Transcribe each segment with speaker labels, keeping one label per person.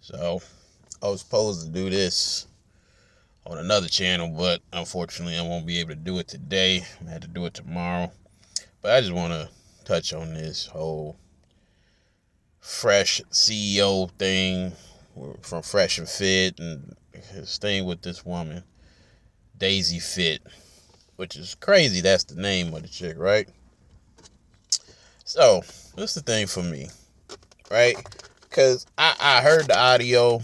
Speaker 1: So I was supposed to do this on another channel, but unfortunately I won't be able to do it today. I had to do it tomorrow. But I just want to touch on this whole Fresh CEO thing from Fresh&Fit and his thing with this woman, Daisy Fit, which is crazy. That's the name of the chick, right? So, this is the thing for me, right? Because I heard the audio,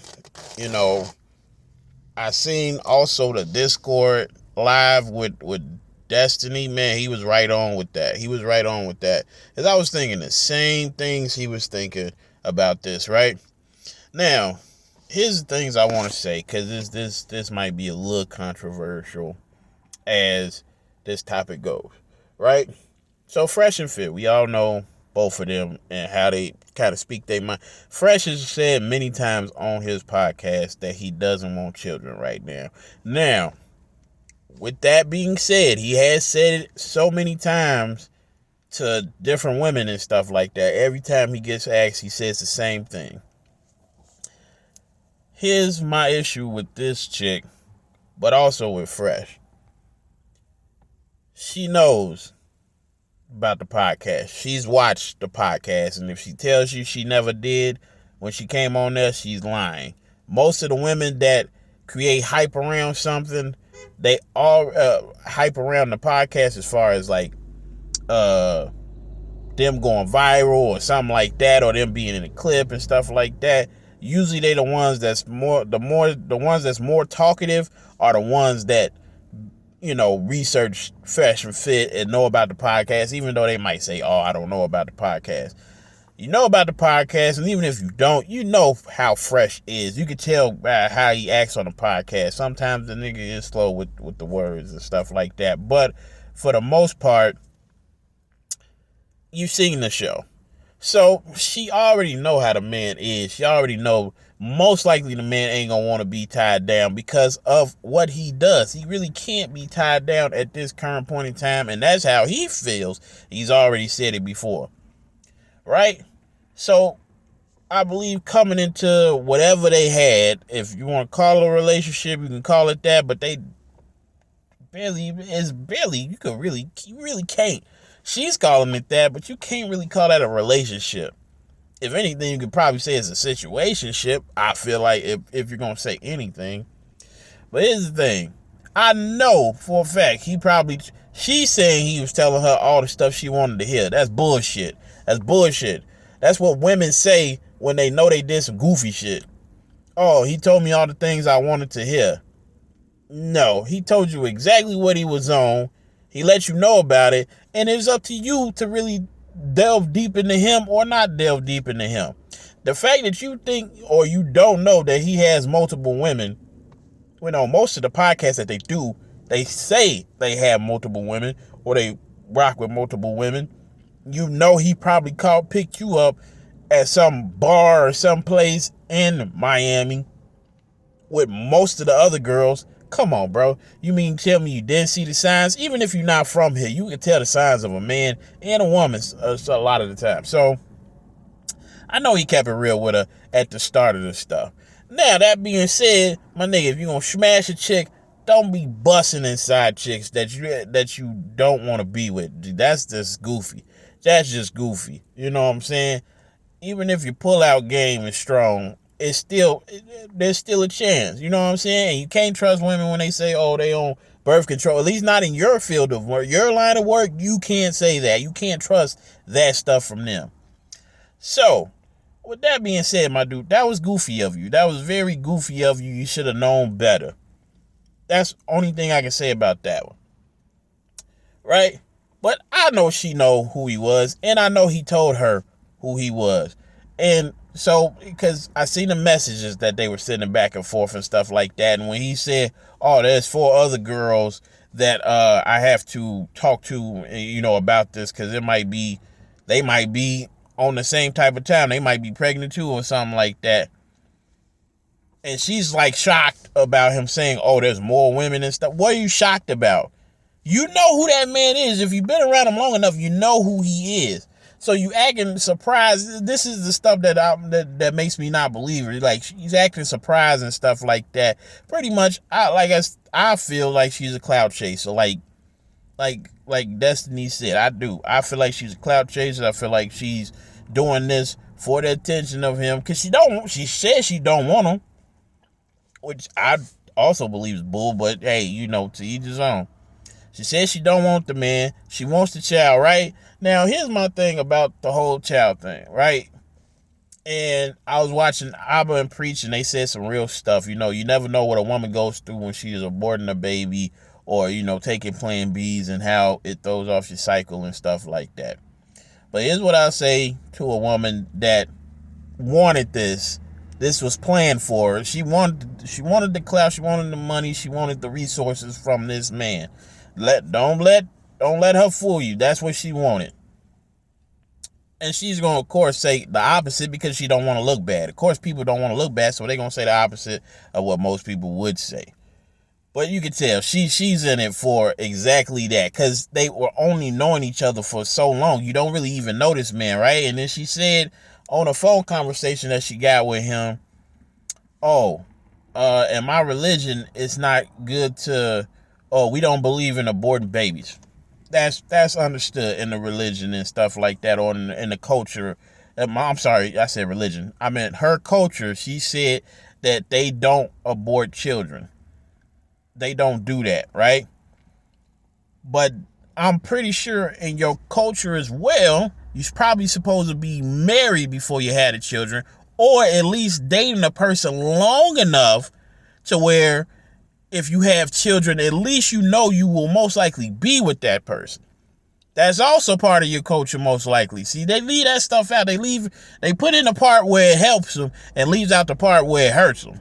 Speaker 1: you know, I seen also the Discord live with Destiny. Man, he was right on with that. Because I was thinking the same things he was thinking about this, right? Now, here's the things I want to say, because this might be a little controversial as this topic goes, right? So Fresh&Fit, we all know both of them and how they kind of speak their mind. Fresh has said many times on his podcast that he doesn't want children right now. Now, with that being said, he has said it so many times to different women and stuff like that. Every time he gets asked, he says the same thing. Here's my issue with this chick, but also with Fresh. She knows about the podcast. She's watched the podcast, and if she tells you she never did when she came on there, she's lying. Most of the women that create hype around something, they all hype around the podcast as far as like them going viral or something like that, or them being in a clip and stuff like that. Usually they the ones that's more talkative are the ones that, you know, research Fresh&Fit and know about the podcast, even though they might say, oh, I don't know about the podcast. You know about the podcast, and even if you don't, you know how Fresh is. You can tell by how he acts on the podcast. Sometimes the nigga is slow with the words and stuff like that. But for the most part, you've seen the show. So she already know how the man is. She already know most likely the man ain't gonna want to be tied down because of what he does. He really can't be tied down at this current point in time, and that's how he feels. He's already said it before, right? So I believe coming into whatever they had, if you want to call it a relationship, you can call it that, but you really can't. She's calling it that, but you can't really call that a relationship. If anything, you could probably say it's a situationship. I feel like if you're going to say anything. But here's the thing. I know for a fact she's saying he was telling her all the stuff she wanted to hear. That's bullshit. That's what women say when they know they did some goofy shit. Oh, he told me all the things I wanted to hear. No, he told you exactly what he was on. He let you know about it, and it's up to you to really delve deep into him or not delve deep into him. The fact that you think or you don't know that he has multiple women, you know, most of the podcasts that they do, they say they have multiple women or they rock with multiple women. You know he probably picked you up at some bar or some place in Miami with most of the other girls. Come on, bro. You mean tell me you didn't see the signs? Even if you're not from here, you can tell the signs of a man and a woman a lot of the time. So I know he kept it real with her at the start of the stuff. Now, that being said, my nigga, if you're going to smash a chick, don't be busting inside chicks that you don't want to be with. That's just goofy. You know what I'm saying? Even if your pull-out game is strong, there's still a chance. You know what I'm saying? And you can't trust women when they say, oh, they on birth control. At least not in your field of work. Your line of work, you can't say that. You can't trust that stuff from them. So, with that being said, my dude, that was goofy of you. That was very goofy of you. You should have known better. That's the only thing I can say about that one. Right? But I know she know who he was, and I know he told her who he was. And so, because I seen the messages that they were sending back and forth and stuff like that, and when he said, oh, there's 4 other girls that I have to talk to, you know, about this, because they might be on the same type of time. They might be pregnant too or something like that. And she's like shocked about him saying, oh, there's more women and stuff. What are you shocked about? You know who that man is. If you've been around him long enough, you know who he is. So you acting surprised. This is the stuff that makes me not believe her. Like, she's acting surprised and stuff like that. Pretty much, I feel like she's a clout chaser. Like Destiny said, I do. I feel like she's a clout chaser. I feel like she's doing this for the attention of him, because she says she don't want him, which I also believe is bull. But hey, to each his own. She says she don't want the man. She wants the child, right? Now, here's my thing about the whole child thing, right? And I was watching Abba and Preach, and they said some real stuff. You never know what a woman goes through when she is aborting a baby, or, taking Plan Bs, and how it throws off your cycle and stuff like that. But here's what I'll say to a woman that wanted this. This was planned for her. She wanted the clout, she wanted the money, she wanted the resources from this man. Don't let her fool you. That's what she wanted. And she's going to, of course, say the opposite because she don't want to look bad. Of course, people don't want to look bad, so they're going to say the opposite of what most people would say. But you can tell she's in it for exactly that, because they were only knowing each other for so long. You don't really even know this man, right? And then she said on a phone conversation that she got with him, in my religion, it's not good to... we don't believe in aborting babies. That's understood in the religion and stuff like that, or in the culture. I'm sorry, I said religion. I meant her culture. She said that they don't abort children. They don't do that, right? But I'm pretty sure in your culture as well, you're probably supposed to be married before you had the children, or at least dating a person long enough to where if you have children, at least you will most likely be with that person. That's also part of your culture, most likely. See, they leave that stuff out. They put in the part where it helps them and leaves out the part where it hurts them.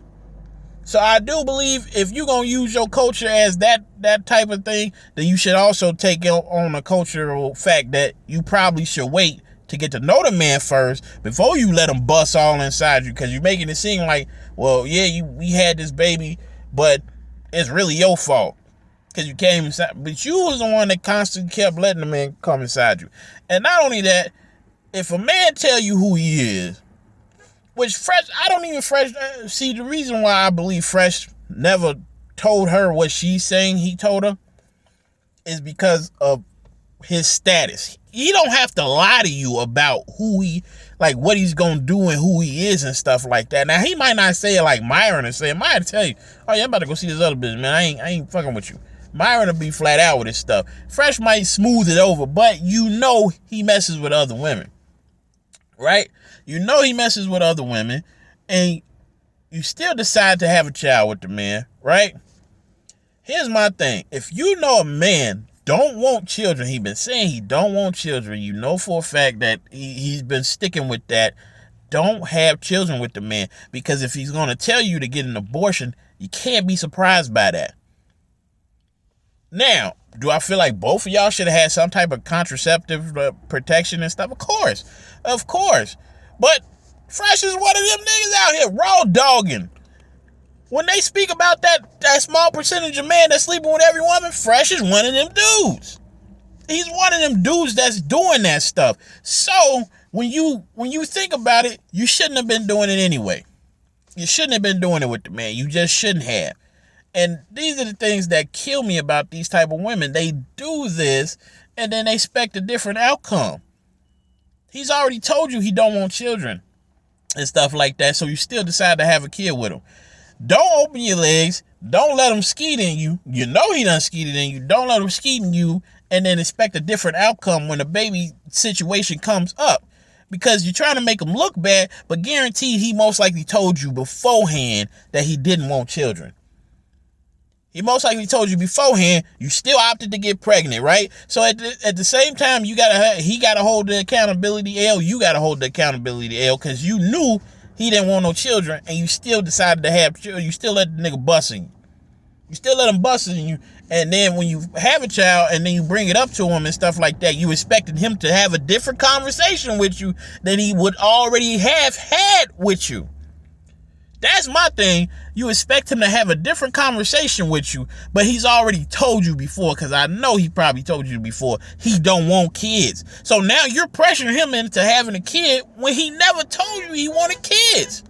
Speaker 1: So I do believe if you're going to use your culture as that type of thing, then you should also take on a cultural fact that you probably should wait to get to know the man first before you let him bust all inside you, because you're making it seem like, well, yeah, we had this baby, but it's really your fault because you came inside. But you was the one that constantly kept letting the man come inside you. And not only that, if a man tell you who he is, which Fresh, see, the reason why I believe Fresh never told her what she's saying he told her is because of his status. He don't have to lie to you about what he's going to do and who he is and stuff like that. Now, he might not say it like Myron and say it. Myron tell you, oh, yeah, I'm about to go see this other bitch, man. I ain't fucking with you. Myron will be flat out with his stuff. Fresh might smooth it over, but he messes with other women, right? He messes with other women, and you still decide to have a child with the man, right? Here's my thing. If you know a man don't want children, he been saying he don't want children, for a fact that he's been sticking with that, don't have children with the man, because if he's going to tell you to get an abortion, you can't be surprised by that. Now, do I feel like both of y'all should have had some type of contraceptive protection and stuff? Of course. But Fresh is one of them niggas out here raw dogging. When they speak about that small percentage of men that's sleeping with every woman, Fresh is one of them dudes. He's one of them dudes that's doing that stuff. So when you think about it, you shouldn't have been doing it anyway. You shouldn't have been doing it with the man. You just shouldn't have. And these are the things that kill me about these type of women. They do this and then they expect a different outcome. He's already told you he don't want children and stuff like that, so you still decide to have a kid with him. Don't open your legs. Don't let him skeet in you. You know he done skeeted in you. Don't let him skeet in you and then expect a different outcome when the baby situation comes up. Because you're trying to make him look bad, but guaranteed he most likely told you beforehand that he didn't want children. He most likely told you beforehand, you still opted to get pregnant, right? So at the same time, he gotta hold the accountability L. You gotta hold the accountability L, because you knew he didn't want no children, and you still decided to have children. You still let the nigga bust in you. You still let him bust in you, and then when you have a child, and then you bring it up to him and stuff like that, you expected him to have a different conversation with you than he would already have had with you. That's my thing. You expect him to have a different conversation with you, but he's already told you before, because I know he probably told you before, he don't want kids. So now you're pressuring him into having a kid when he never told you he wanted kids.